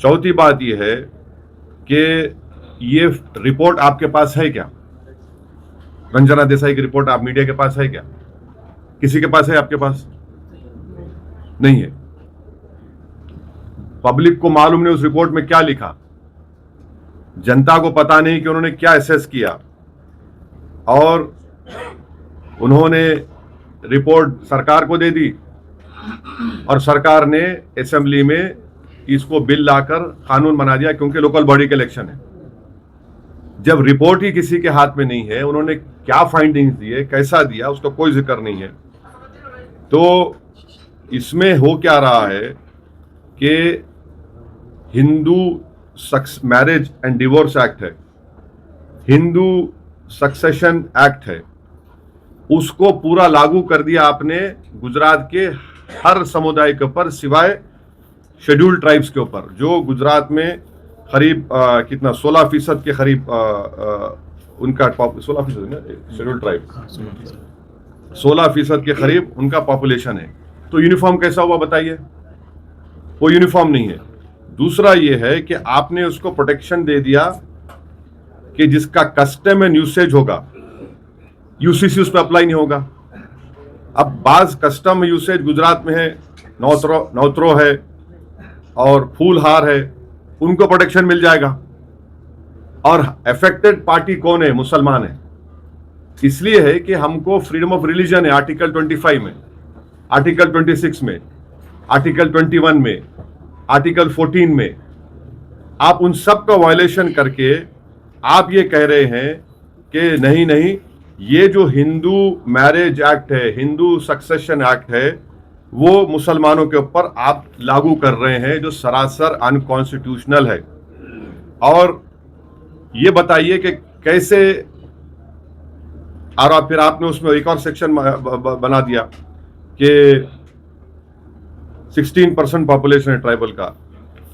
चौथी बात यह है कि ये रिपोर्ट आपके पास है क्या? रंजना देसाई की रिपोर्ट आप मीडिया के पास है क्या? किसी के पास है? आपके पास नहीं है। पब्लिक को मालूम नहीं उस रिपोर्ट में क्या लिखा, जनता को पता नहीं कि उन्होंने क्या असेस किया, और उन्होंने रिपोर्ट सरकार को दे दी और सरकार ने असेंबली में इसको बिल लाकर कानून बना दिया, क्योंकि लोकल बॉडी के इलेक्शन है। जब रिपोर्ट ही किसी के हाथ में नहीं है, उन्होंने क्या फाइंडिंग्स दिए, कैसा दिया, उसका कोई जिक्र नहीं है। तो इसमें हो क्या रहा है कि Hindu marriage and divorce act है, हिंदू सक्सेशन एक्ट है, उसको पूरा लागू कर दिया आपने गुजरात के हर समुदाय के ऊपर सिवाय शेड्यूल ट्राइब्स के ऊपर, जो गुजरात में करीब कितना 16% के करीब उनका 16% है ना शेड्यूल ट्राइब, 16% के करीब उनका पॉपुलेशन है। तो यूनिफॉर्म कैसा हुआ बताइए? वो यूनिफॉर्म नहीं है। दूसरा ये है कि आपने उसको प्रोटेक्शन दे दिया कि जिसका कस्टम एंड यूसेज होगा, यूसीसी उस पर अप्लाई नहीं होगा। अब बाज कस्टम यूसेज गुजरात में है, नौत्रो है और फूलहार है, उनको प्रोटेक्शन मिल जाएगा। और अफेक्टेड पार्टी कौन है? मुसलमान है। इसलिए है कि हमको फ्रीडम ऑफ रिलीजन है आर्टिकल 25 में, आर्टिकल 26 में, आर्टिकल 21 में, आर्टिकल 14 में। आप उन सब का वायलेशन करके आप ये कह रहे हैं कि नहीं नहीं, ये जो हिंदू मैरिज एक्ट है, हिंदू सक्सेशन एक्ट है, वो मुसलमानों के ऊपर आप लागू कर रहे हैं, जो सरासर अनकॉन्स्टिट्यूशनल है। और ये बताइए कि कैसे, और फिर आपने उसमें एक और सेक्शन बना दिया कि 16% पॉपुलेशन है ट्राइबल का।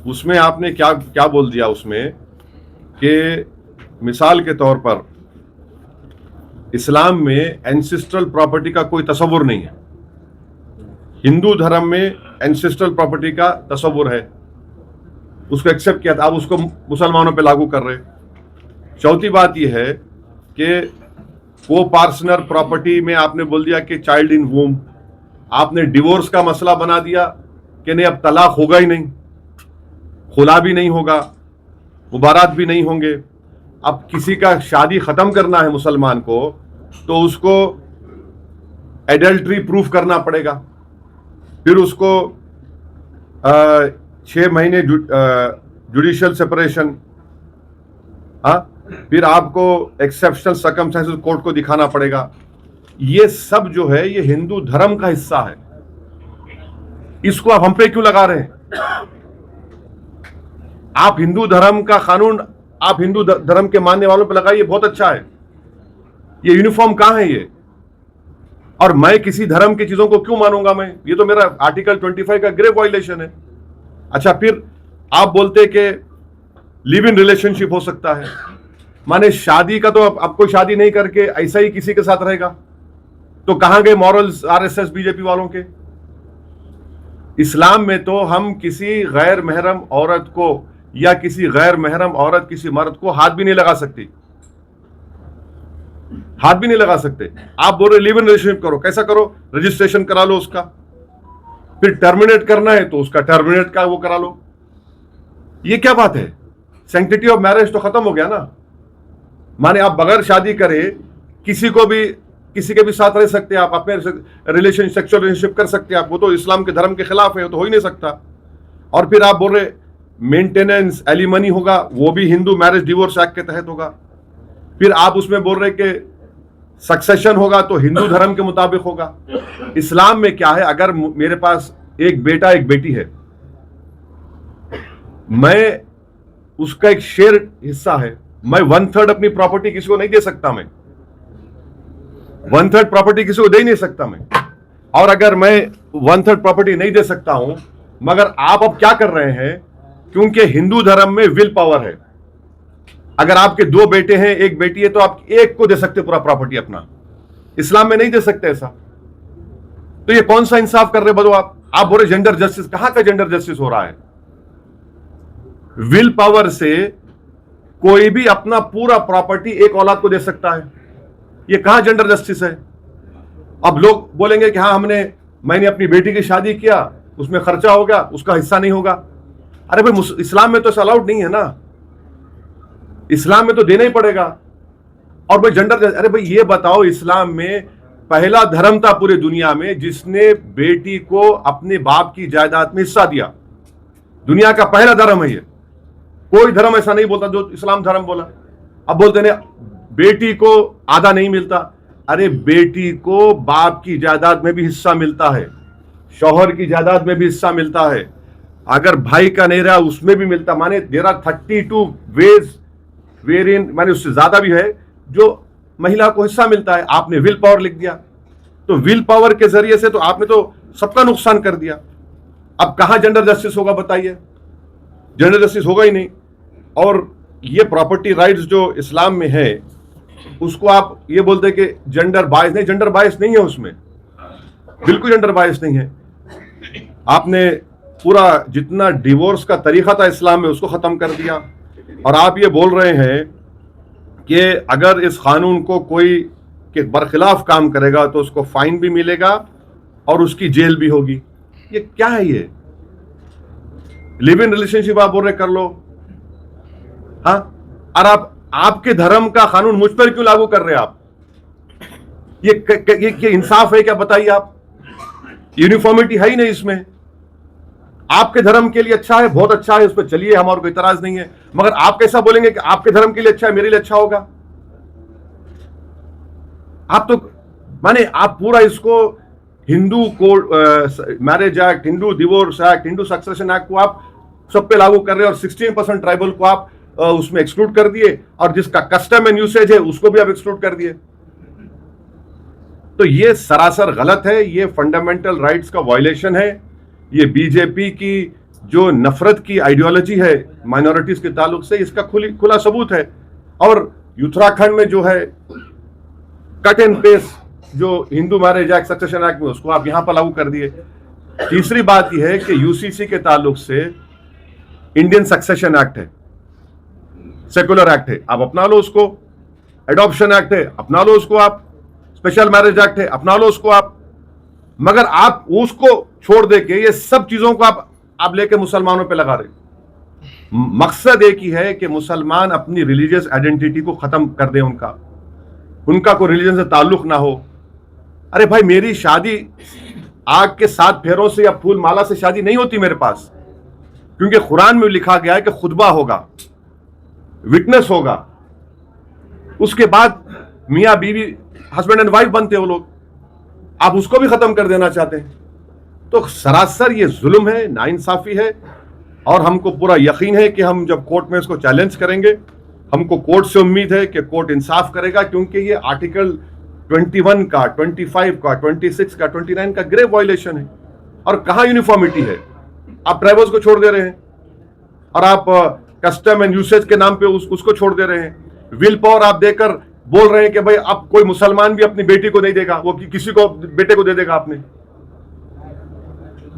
उसमें आपने क्या क्या बोल दिया उसमें कि मिसाल के तौर पर इस्लाम में एंसेस्ट्रल प्रॉपर्टी का कोई तस्वुर नहीं है, हिंदू धर्म में एंसेस्ट्रल प्रॉपर्टी का तस्वुर है, उसको एक्सेप्ट किया था, आप उसको मुसलमानों पे लागू कर रहे। चौथी बात यह है कि को पार्टनर प्रॉपर्टी में आपने बोल दिया कि चाइल्ड इन वूम, आपने डिवोर्स का मसला बना दिया कि नहीं अब तलाक होगा ही नहीं, खुला भी नहीं होगा, मुबारात भी नहीं होंगे। अब किसी का शादी खत्म करना है मुसलमान को तो उसको एडल्ट्री प्रूफ करना पड़ेगा, फिर उसको 6 महीने जुडिशियल सेपरेशन, फिर आपको एक्सेप्शनल सर्कमस्टेंसेस कोर्ट को दिखाना पड़ेगा। ये सब जो है ये हिंदू धर्म का हिस्सा है, इसको आप हम पे क्यों लगा रहे हैं? आप हिंदू धर्म का कानून आप हिंदू धर्म के मानने वालों पे लगाइए, बहुत अच्छा है। ये यूनिफॉर्म कहां है ये? और मैं किसी धर्म की चीजों को क्यों मानूंगा मैं? ये तो मेरा आर्टिकल 25 का ग्रेव वायलेशन है। अच्छा, फिर आप बोलते कि लिव इन रिलेशनशिप हो सकता है, माने शादी का तो अब कोई शादी नहीं करके ऐसा ही किसी के साथ रहेगा, तो कहां गए मॉरल्स आरएसएस बीजेपी वालों के? इस्लाम में तो हम किसी गैर महरम औरत को या किसी गैर महरम औरत किसी मर्द को हाथ भी नहीं लगा सकती, हाथ भी नहीं लगा सकते। आप बोल रहे लिव इन रिलेशनशिप करो, कैसा करो? रजिस्ट्रेशन करा लो उसका, फिर टर्मिनेट करना है तो उसका टर्मिनेट का वो करा लो। ये क्या बात है? सैंक्टिटी ऑफ मैरिज तो खत्म हो गया ना। माने आप बगैर शादी करे किसी के भी साथ रह सकते हैं, आप अपने सेक्सुअल रिलेशनशिप कर सकते हैं आप, वो तो इस्लाम के धर्म के खिलाफ है, वो तो हो ही नहीं सकता। और फिर आप बोल रहे मेंटेनेंस एलिमनी होगा, वो भी हिंदू मैरिज डिवोर्स एक्ट के तहत होगा। फिर आप उसमें बोल रहे कि सक्सेशन होगा तो हिंदू धर्म के मुताबिक होगा। इस्लाम में क्या है, अगर मेरे पास एक बेटा एक बेटी है, मैं उसका एक शेयर हिस्सा है, मैं 1/3 अपनी प्रॉपर्टी किसी को नहीं दे सकता, मैं 1/3 प्रॉपर्टी किसी को दे ही नहीं सकता मैं। और अगर मैं 1/3 प्रॉपर्टी नहीं दे सकता हूं, मगर आप अब क्या कर रहे हैं, क्योंकि हिंदू धर्म में विल पावर है, अगर आपके 2 बेटे हैं एक बेटी है तो आप एक को दे सकते पूरा प्रॉपर्टी अपना, इस्लाम में नहीं दे सकते ऐसा। तो ये कौन सा इंसाफ कर रहे बदो आप बोल रहे जेंडर जस्टिस, कहां का जेंडर जस्टिस हो रहा है? विल पावर से कोई भी अपना पूरा प्रॉपर्टी एक औलाद को दे सकता है, ये कहां जेंडर जस्टिस है? अब लोग बोलेंगे कि हाँ मैंने अपनी बेटी की शादी किया, उसमें खर्चा हो गया, उसका हिस्सा नहीं होगा। अरे भाई इस्लाम में तो अलाउड नहीं है ना, इस्लाम में तो देना ही पड़ेगा। और भाई जेंडर, अरे भाई ये बताओ, इस्लाम में पहला धर्म था पूरी दुनिया में जिसने बेटी को अपने बाप की जायदाद में हिस्सा दिया, दुनिया का पहला धर्म है ये। कोई धर्म ऐसा नहीं बोलता जो इस्लाम धर्म बोला। अब बोलते हैं बेटी को आधा नहीं मिलता, अरे बेटी को बाप की जायदाद में भी हिस्सा मिलता है, शौहर की जायदाद में भी हिस्सा मिलता है, अगर भाई का नहीं रहा उसमें भी मिलता। माने देयर आर 32 वेज वेरियन, माने उससे ज्यादा भी है जो महिला को हिस्सा मिलता है। आपने विल पावर लिख दिया, तो विल पावर के जरिए से तो आपने तो सबका नुकसान कर दिया। अब कहां जेंडर जस्टिस होगा बताइए? जेंडर जस्टिस होगा ही नहीं। और ये प्रॉपर्टी राइट्स जो इस्लाम में है उसको आप ये बोलते कि जेंडर बायस नहीं, जेंडर बायस नहीं है उसमें, बिल्कुल जेंडर बायस नहीं है। आपने पूरा जितना डिवोर्स का तरीका था इस्लाम में उसको खत्म कर दिया। और आप ये बोल रहे हैं कि अगर इस कानून को कोई के बरखिलाफ काम करेगा तो उसको फाइन भी मिलेगा और उसकी जेल भी होगी। ये क्या है? ये लिव इन रिलेशनशिप आप बोल रहे कर लो, हाँ, और आप आपके धर्म का कानून मुझ पर क्यों लागू कर रहे हैं आप? ये इंसाफ है क्या? बताइए आप। यूनिफॉर्मिटी है ही नहीं इसमें। आपके धर्म के लिए अच्छा है, बहुत अच्छा है, उस पर चलिए, हमारा कोई इतराज नहीं है, मगर आप कैसा बोलेंगे कि आपके धर्म के लिए अच्छा है, मेरे लिए अच्छा होगा? आप तो माने आप पूरा इसको Hindu code marriage act, Hindu divorce act, Hindu succession act को आप सब पे लागू कर रहे हैं और 16% ट्राइबल को आप उसमें एक्सक्लूड कर दिए और जिसका कस्टम एंड यूसेज है उसको भी आप एक्सक्लूड कर दिए। तो ये सरासर गलत है, ये फंडामेंटल राइट्स का वायलेशन है। ये बीजेपी की जो नफरत की आइडियोलॉजी है माइनॉरिटीज के ताल्लुक से, इसका खुला सबूत है। और उत्तराखंड में जो है कट एंड पेस्ट जो Hindu marriage act, succession act में, उसको आप यहां पर लागू कर दिए। तीसरी बात यह है कि यूसीसी के ताल्लुक से इंडियन सक्सेशन एक्ट है, सेकुलर एक्ट है, आप अपना लो उसको। एडॉप्शन एक्ट है, अपना लो उसको आप। स्पेशल मैरिज एक्ट है, अपना लो उसको आप। मगर आप उसको छोड़ दे के ये सब चीजों को आप लेके मुसलमानों पे लगा रहे। मकसद एक ही है कि मुसलमान अपनी रिलीजियस आइडेंटिटी को खत्म कर दे, उनका कोई रिलीजन से ताल्लुक ना हो। अरे भाई, मेरी शादी आग के 7 फेरों से या फूल माला से शादी नहीं होती मेरे पास, क्योंकि कुरान में लिखा गया है कि खुतबा होगा, विटनेस होगा, उसके बाद मियां बीवी हस्बैंड एंड वाइफ बनते वो लोग। आप उसको भी खत्म कर देना चाहते हैं। तो सरासर ये जुल्म है, नाइंसाफी है। और हमको पूरा यकीन है कि हम जब कोर्ट में इसको चैलेंज करेंगे, हमको कोर्ट से उम्मीद है कि कोर्ट इंसाफ करेगा, क्योंकि ये आर्टिकल 21 का, 25 का, 26 का, 29 का ग्रेव वायलेशन है। और कहां यूनिफॉर्मिटी है? आप ट्राइबल्स को छोड़ दे रहे हैं और आप कस्टम एंड यूसेज के नाम पे उसको छोड़ दे रहे हैं। विल पावर आप देकर बोल रहे हैं कि भाई अब कोई मुसलमान भी अपनी बेटी को नहीं देगा, वो किसी को बेटे को दे देगा आपने।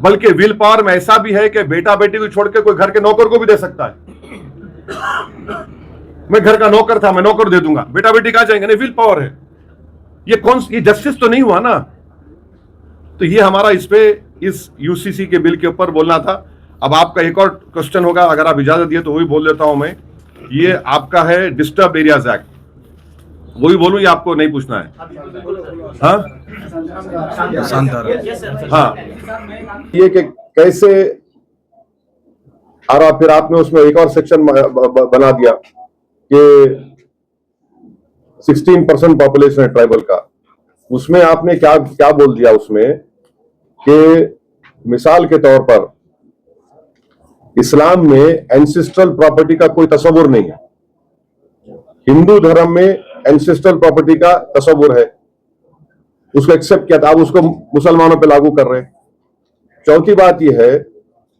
बल्कि विल पावर में ऐसा भी है कि बेटा बेटी को छोड़ के कोई घर के नौकर को भी दे सकता है। मैं घर का नौकर था, मैं नौकर दे दूंगा, बेटा बेटी कहां जाएंगे? नहीं, विल पावर है। ये जस्टिस तो नहीं हुआ ना। तो ये हमारा इस यूसीसी के बिल के ऊपर बोलना था। अब आपका एक और क्वेश्चन होगा, अगर आप इजाजत दिए तो वही बोल देता हूं मैं। ये आपका है डिस्टर्ब एरियाज एक्ट, वही बोलूं या आपको नहीं पूछना है? हाँ, हाँ, ये कि कैसे, और फिर आपने उसमें एक और सेक्शन बना दिया कि 16% पॉपुलेशन है ट्राइबल का। उसमें आपने क्या बोल दिया उसमें कि मिसाल के तौर पर इस्लाम में एंसेस्ट्रल प्रॉपर्टी का कोई तस्वुर नहीं है, हिंदू धर्म में एंसेस्ट्रल प्रॉपर्टी का तस्वुर है, उसको एक्सेप्ट किया था, आप उसको मुसलमानों पे लागू कर रहे हैं। चौथी बात यह है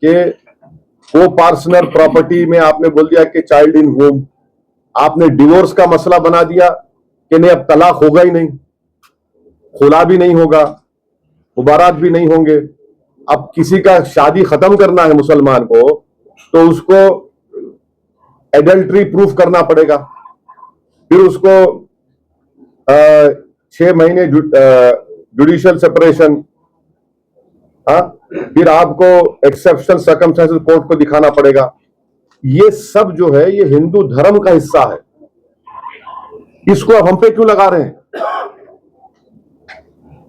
कि को पार्सनल प्रॉपर्टी में आपने बोल दिया कि चाइल्ड इन होम, आपने डिवोर्स का मसला बना दिया कि नहीं, अब तलाक होगा ही नहीं, खुला भी नहीं होगा, मुबारात भी नहीं होंगे। अब किसी का शादी खत्म करना है मुसलमान को तो उसको एडल्ट्री प्रूफ करना पड़ेगा, फिर उसको 6 महीने जुडिशियल सेपरेशन, फिर आपको एक्सेप्शनल सर्कमस्टेंसेस कोर्ट को दिखाना पड़ेगा। ये सब जो है ये हिंदू धर्म का हिस्सा है, इसको अब हम पे क्यों लगा रहे हैं?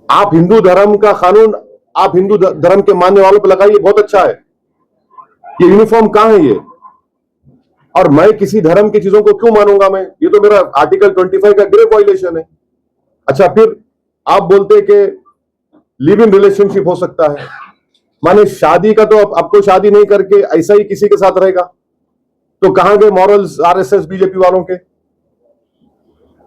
आप हिंदू धर्म का कानून आप हिंदू धर्म के मानने वालों पे लगाइए, बहुत अच्छा है। ये यूनिफॉर्म कहां है ये? और मैं किसी धर्म की चीजों को क्यों मानूंगा? मैं, ये तो मेरा आर्टिकल 25 का ग्रेव वायलेशन है। अच्छा, फिर आप बोलते कि लिव इन रिलेशनशिप हो सकता है, माने शादी का तो अब कोई शादी नहीं करके ऐसा ही किसी के साथ रहेगा, तो कहां गए मॉरल्स आरएसएस बीजेपी वालों के?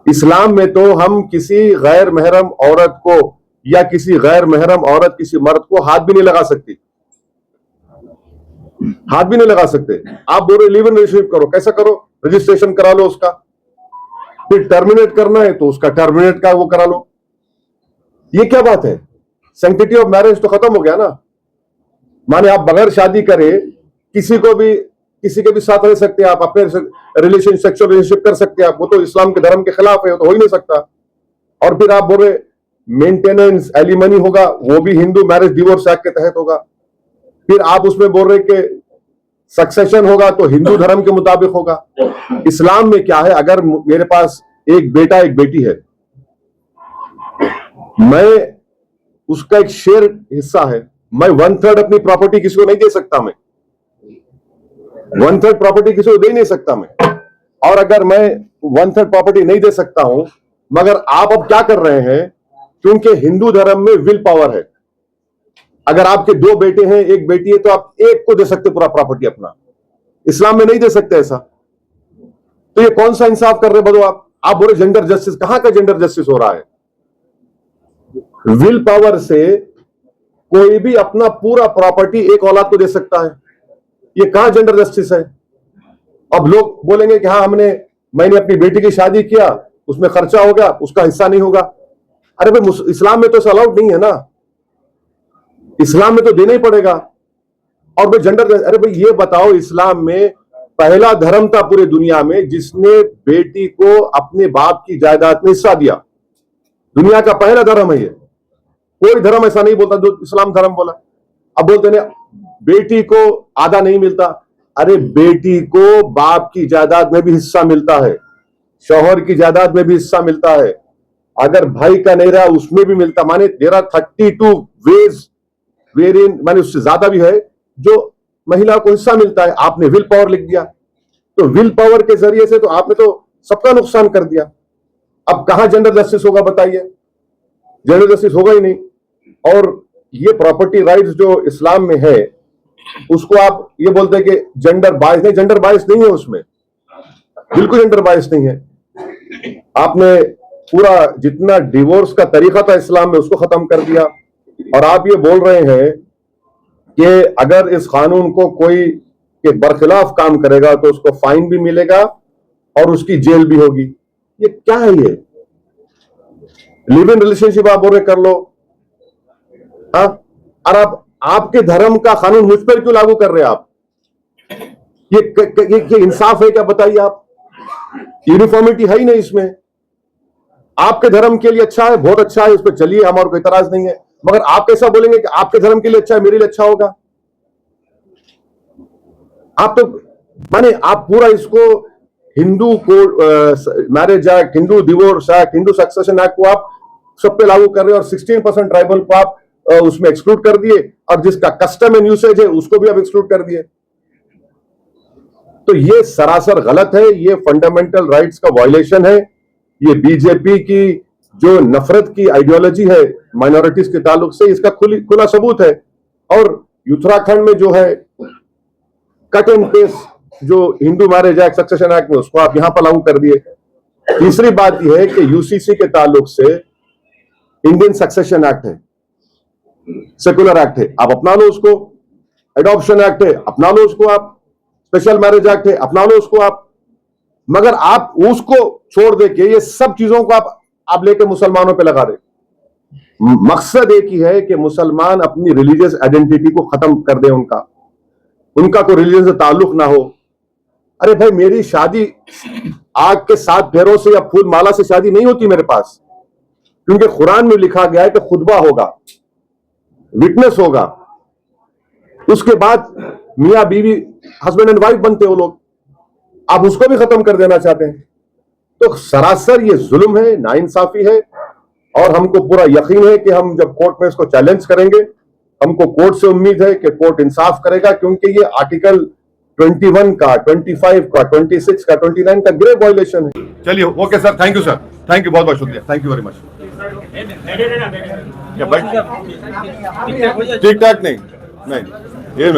इस्लाम में तो हम किसी गैर महरम औरत को या किसी गैर महरम औरत किसी मर्द को हाथ भी नहीं लगा सकती, हाथ भी नहीं लगा सकते। आप बोल रहे लिव इन रिलेशनशिप करो, कैसा करो? रजिस्ट्रेशन करा लो उसका, फिर टर्मिनेट करना है तो उसका टर्मिनेट का वो करा लो। ये क्या बात है? सैंक्टिटी ऑफ मैरिज तो खत्म हो गया ना। माने आप बगैर शादी करे किसी के भी साथ रह सकते हैं, आप अपने सेक्सुअल रिलेशनशिप कर सकते हैं आप, वो तो इस्लाम के धर्म के खिलाफ है, वो तो हो ही नहीं सकता। और फिर आप बोल रहे मेंटेनेंस एलिमनी होगा, वो भी हिंदू मैरिज डिवोर्स एक्ट के तहत होगा। फिर आप उसमें बोल रहे कि सक्सेशन होगा तो हिंदू धर्म के मुताबिक होगा। इस्लाम में क्या है, अगर मेरे पास एक बेटा एक बेटी है, मैं उसका एक शेयर हिस्सा है, मैं 1/3 अपनी प्रॉपर्टी किसी को नहीं दे सकता, मैं 1/3 प्रॉपर्टी किसी को दे नहीं सकता मैं। और अगर मैं 1/3 प्रॉपर्टी नहीं दे सकता हूं, मगर आप अब क्या कर रहे हैं, क्योंकि हिंदू धर्म में विल पावर है, अगर आपके 2 बेटे हैं एक बेटी है तो आप एक को दे सकते पूरा प्रॉपर्टी अपना, इस्लाम में नहीं दे सकते ऐसा। तो ये कौन सा इंसाफ कर रहे बदो आप बोले जेंडर जस्टिस, कहां का जेंडर जस्टिस हो रहा है? विल पावर से कोई भी अपना पूरा प्रॉपर्टी एक औलाद को दे सकता है, ये कहां जेंडर जस्टिस है? अब लोग बोलेंगे कि हाँ मैंने अपनी बेटी की शादी किया, उसमें खर्चा हो गया, उसका हिस्सा नहीं होगा। अरे भाई इस्लाम में तो अलाउड नहीं है ना, इस्लाम में तो देना ही पड़ेगा। और भाई जेंडर, अरे भाई ये बताओ, इस्लाम में पहला धर्म था पूरी दुनिया में जिसने बेटी को अपने बाप की जायदाद में हिस्सा दिया, दुनिया का पहला धर्म है ये। कोई धर्म ऐसा नहीं बोलता जो इस्लाम धर्म बोला। अब बोलते हैं बेटी को आधा नहीं मिलता, अरे बेटी को बाप की जायदाद में भी हिस्सा मिलता है, शौहर की जायदाद में भी हिस्सा मिलता है, अगर भाई का नहीं रहा उसमें भी मिलता। माने देयर आर 32 वेज वेरिएंट, माने उससे ज्यादा भी है जो महिला को हिस्सा मिलता है। आपने विल पावर लिख दिया, तो विल पावर के जरिए से तो आपने तो सबका नुकसान कर दिया। अब कहां जेंडर जस्टिस होगा बताइए? जेंडर जस्टिस होगा ही नहीं। और ये प्रॉपर्टी राइट्स जो इस्लाम में है, उसको आप ये बोलते हैं कि जेंडर बायस नहीं, जेंडर बायस नहीं है उसमें, बिल्कुल जेंडर बायस नहीं है। आपने पूरा जितना डिवोर्स का तरीका था इस्लाम में उसको खत्म कर दिया। और आप ये बोल रहे हैं कि अगर इस कानून को कोई के बरखिलाफ काम करेगा तो उसको फाइन भी मिलेगा और उसकी जेल भी होगी। ये क्या है? ये लिव इन रिलेशनशिप आप बोल रहे कर लो, हाँ? और आप आपके धर्म का कानून मुझ पर क्यों लागू कर रहे हैं आप? ये इंसाफ है क्या बताइए आप? यूनिफॉर्मिटी है ही नहीं इसमें। आपके धर्म के लिए अच्छा है, बहुत अच्छा है, उस पर चलिए, हमारा कोई इतराज नहीं है। मगर आप कैसा बोलेंगे कि आपके धर्म के लिए अच्छा है, मेरे लिए अच्छा होगा? आप तो माने आप पूरा इसको हिंदू को marriage act, Hindu divorce act, Hindu succession act को आप सब पे लागू कर रहे हैं और 16% ट्राइबल को आप उसमें एक्सक्लूड कर दिए, और जिसका कस्टम एंड यूसेज है उसको भी आप एक्सक्लूड कर दिए। तो ये सरासर गलत है, ये फंडामेंटल राइट्स का वायलेशन है। ये बीजेपी की जो नफरत की आइडियोलॉजी है माइनॉरिटीज के ताल्लुक से, इसका खुला सबूत है। और उत्तराखंड में जो है कट एंड पेस्ट जो Hindu marriage act, succession act में, उसको आप यहां पर लागू कर दिए। तीसरी बात यह है कि यूसीसी के ताल्लुक से इंडियन सक्सेशन एक्ट है, सेकुलर एक्ट है, आप अपना लो उसको। एडॉप्शन एक्ट है, अपना लो उसको आप। स्पेशल मैरिज एक्ट है, अपना लो उसको आप। मगर आप उसको छोड़ दे के ये सब चीजों को आप लेके मुसलमानों पे लगा रहे। मकसद एक ही है कि मुसलमान अपनी रिलीजियस आइडेंटिटी को खत्म कर दे, उनका कोई रिलीजन से ताल्लुक ना हो। अरे भाई, मेरी शादी आग के 7 फेरों से या फूल माला से शादी नहीं होती मेरे पास, क्योंकि कुरान में लिखा गया है कि खुतबा होगा, विटनेस होगा, उसके बाद मियां बीवी हस्बैंड एंड वाइफ बनते हो लोग। आप उसको भी खत्म कर देना चाहते हैं। तो सरासर ये जुल्म है, नाइंसाफी है। और हमको पूरा यकीन है कि हम जब कोर्ट में इसको चैलेंज करेंगे, हमको कोर्ट से उम्मीद है कि कोर्ट इंसाफ करेगा, क्योंकि ये आर्टिकल 21 का, 25 का, 26 का, 29 का ग्रेव वायलेशन है। चलिए, okay sir, thank you sir, thank you, बहुत बहुत शुक्रिया, थैंक यू वेरी मच। ठीक ठाक नहीं, ये